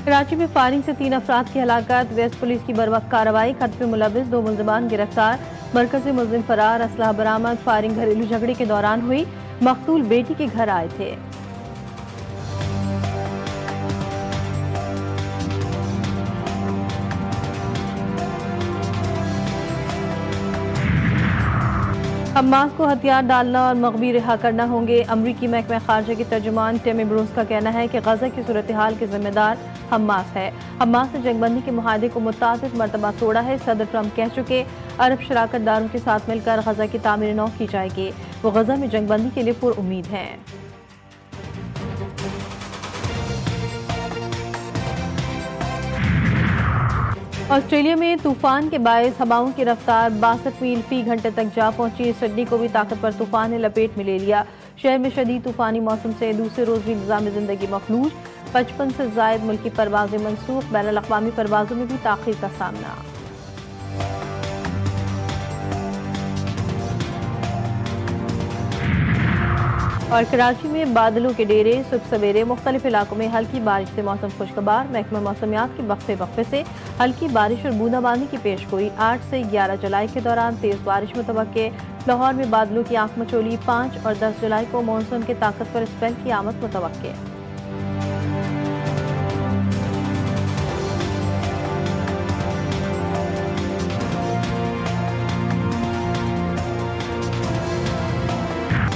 کراچی میں فائرنگ سے 3 افراد کی ہلاکت، ویسٹ پولیس کی بروقت کارروائی، قتل میں ملوث 2 ملزمان گرفتار، مرکزی ملزم فرار، اسلحہ برآمد۔ فائرنگ گھریلو جھگڑے کے دوران ہوئی، مقتول بیٹی کے گھر آئے تھے۔ حماس کو ہتھیار ڈالنا اور مغوی رہا کرنا ہوں گے۔ امریکی محکمہ خارجہ کے ترجمان ٹیم ایبرمز کا کہنا ہے کہ غزہ کی صورتحال کے ذمہ دار حماس ہے۔ حماس نے جنگ بندی کے معاہدے کو متعدد مرتبہ توڑا ہے۔ صدر ٹرمپ کہہ چکے، عرب شراکت داروں کے ساتھ مل کر غزہ کی تعمیر نو کی جائے گی۔ وہ غزہ میں جنگ بندی کے لیے پر امید ہیں۔ آسٹریلیا میں طوفان کے باعث ہواؤں کی رفتار 62 میل فی گھنٹے تک جا پہنچی۔ سڈنی کو بھی طاقتور طوفان نے لپیٹ میں لے لیا۔ شہر میں شدید طوفانی موسم سے دوسرے روز بھی نظام زندگی مفلوج، 55 سے زائد ملکی پروازیں منسوخ، بین الاقوامی پروازوں میں بھی تاخیر کا سامنا۔ اور کراچی میں بادلوں کے ڈیرے، صبح سویرے مختلف علاقوں میں ہلکی بارش سے موسم خوشگوار۔ محکمہ موسمیات کی وقفے سے ہلکی بارش اور بوندا باندی کی پیش گوئی۔ 8 سے 11 جولائی کے دوران تیز بارش متوقع۔ لاہور میں بادلوں کی آنکھ مچولی۔ 5 اور 10 جولائی کو مانسون کے طاقتور اسپیل کی آمد متوقع۔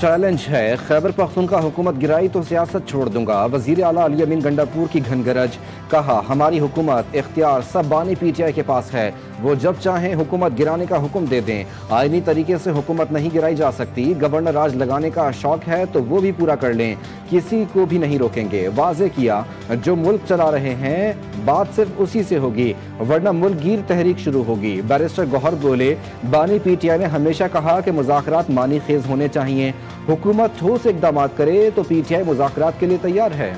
چیلنج ہے، خیبر پختونخوا حکومت گرائی تو سیاست چھوڑ دوں گا۔ وزیر اعلیٰ علی امین گنڈاپور کی گھن گرج، کہا ہماری حکومت اختیار سب بانی پی ٹی آئی کے پاس ہے، وہ جب چاہیں حکومت گرانے کا حکم دے دیں۔ آئینی طریقے سے حکومت نہیں گرائی جا سکتی، گورنر راج لگانے کا شوق ہے تو وہ بھی پورا کر لیں، کسی کو بھی نہیں روکیں گے۔ واضح کیا جو ملک چلا رہے ہیں بات صرف اسی سے ہوگی ورنہ ملک گیر تحریک شروع ہوگی۔ بیرسٹر گوہر بولے، بانی پی ٹی آئی نے ہمیشہ کہا کہ مذاکرات معنی خیز ہونے چاہیے، حکومت ٹھوس اقدامات کرے تو پی ٹی آئی مذاکرات کے لیے تیار ہے۔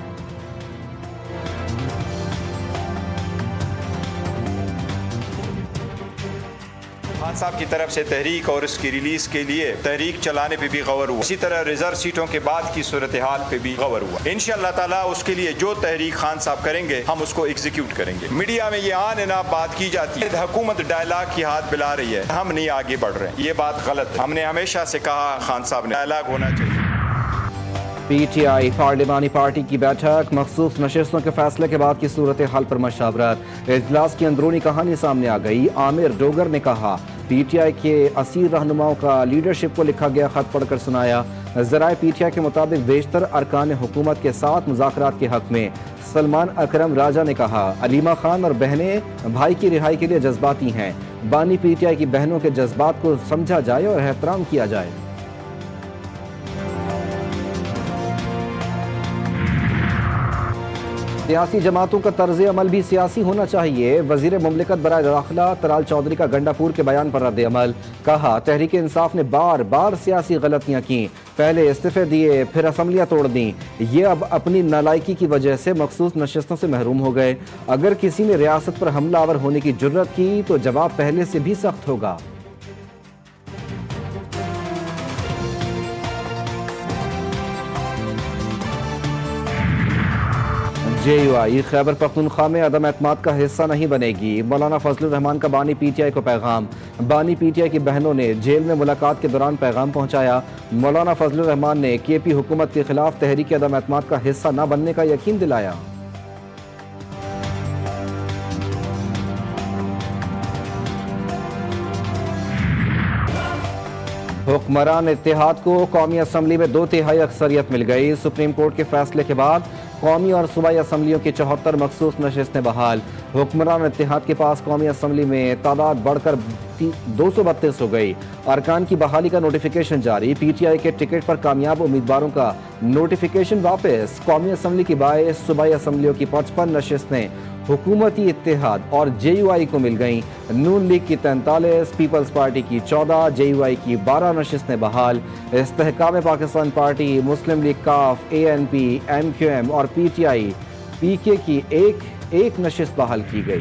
خان صاحب کی طرف سے تحریک اور اس کی ریلیز کے لیے تحریک چلانے پہ بھی غور ہوا، اسی طرح ریزرو سیٹوں کے بعد کی صورتحال پہ بھی غور ہوا۔ انشاءاللہ تعالیٰ اس کے لیے جو تحریک خان صاحب کریں گے ہم اس کو ایگزیکیوٹ کریں گے۔ میڈیا میں یہ آن اینڈ آف بات کی جاتی ہے، حکومت ڈائلاگ کی ہاتھ بلا رہی ہے، ہم نہیں آگے بڑھ رہے ہیں، یہ بات غلط ہے۔ ہم نے ہمیشہ سے کہا خان صاحب نے ڈائلاگ ہونا چاہیے۔ پی ٹی آئی پارلیمانی پارٹی کی بیٹھک، مخصوص نشستوں کے فیصلے کے بعد کی صورتحال پر مشاورت۔ اجلاس کی اندرونی کہانی سامنے آ گئی۔ عامر ڈوگر نے کہا پی ٹی آئی کے اسیر رہنماؤں کا لیڈرشپ کو لکھا گیا خط پڑھ کر سنایا۔ ذرائع پی ٹی آئی کے مطابق بیشتر ارکان حکومت کے ساتھ مذاکرات کے حق میں۔ سلمان اکرم راجہ نے کہا علیمہ خان اور بہنیں بھائی کی رہائی کے لیے جذباتی ہیں، بانی پی ٹی آئی کی بہنوں کے جذبات کو سمجھا جائے اور احترام کیا جائے۔ سیاسی جماعتوں کا طرز عمل بھی سیاسی ہونا چاہیے۔ وزیر مملکت برائے داخلہ ترال چودھری کا گنڈاپور کے بیان پر رد عمل، کہا تحریک انصاف نے بار بار سیاسی غلطیاں کیں، پہلے استعفے دیے پھر اسمبلیاں توڑ دیں، یہ اب اپنی نالائکی کی وجہ سے مخصوص نشستوں سے محروم ہو گئے۔ اگر کسی نے ریاست پر حملہ آور ہونے کی جرت کی تو جواب پہلے سے بھی سخت ہوگا۔ جے یو آئی خیبر پختونخوا میں عدم اعتماد کا حصہ نہیں بنے گی، مولانا فضل الرحمان کا بانی پی ٹی آئی کو پیغام۔ بانی پی ٹی آئی کی بہنوں نے جیل میں ملاقات کے دوران پیغام پہنچایا۔ مولانا فضل الرحمان نے کے پی حکومت کے خلاف تحریک عدم اعتماد کا حصہ نہ بننے کا یقین دلایا۔ حکمران اتحاد کو قومی اسمبلی میں 2/3 اکثریت مل گئی۔ سپریم کورٹ کے فیصلے کے بعد قومی اور صوبائی اسمبلیوں کی 74 مخصوص نشستیں بحال۔ حکمران اتحاد کے پاس قومی اسمبلی میں تعداد بڑھ کر 232 ہو گئی۔ ارکان کی بحالی کا نوٹیفیکیشن جاری، پی ٹی آئی کے ٹکٹ پر کامیاب امیدواروں کا نوٹیفیکیشن واپس۔ قومی اسمبلی کی 22، صوبائی اسمبلیوں کی 55 نشستیں حکومتی اتحاد اور جے یو آئی کو مل گئیں۔ نون لیگ کی 43، پیپلز پارٹی کی 14، جے یو آئی کی 12 نشستیں بحال۔ استحکام پاکستان پارٹی، مسلم لیگ کاف، A N P, M Q M اور پی ٹی آئی پی کے کی ایک نشست بحال کی گئی۔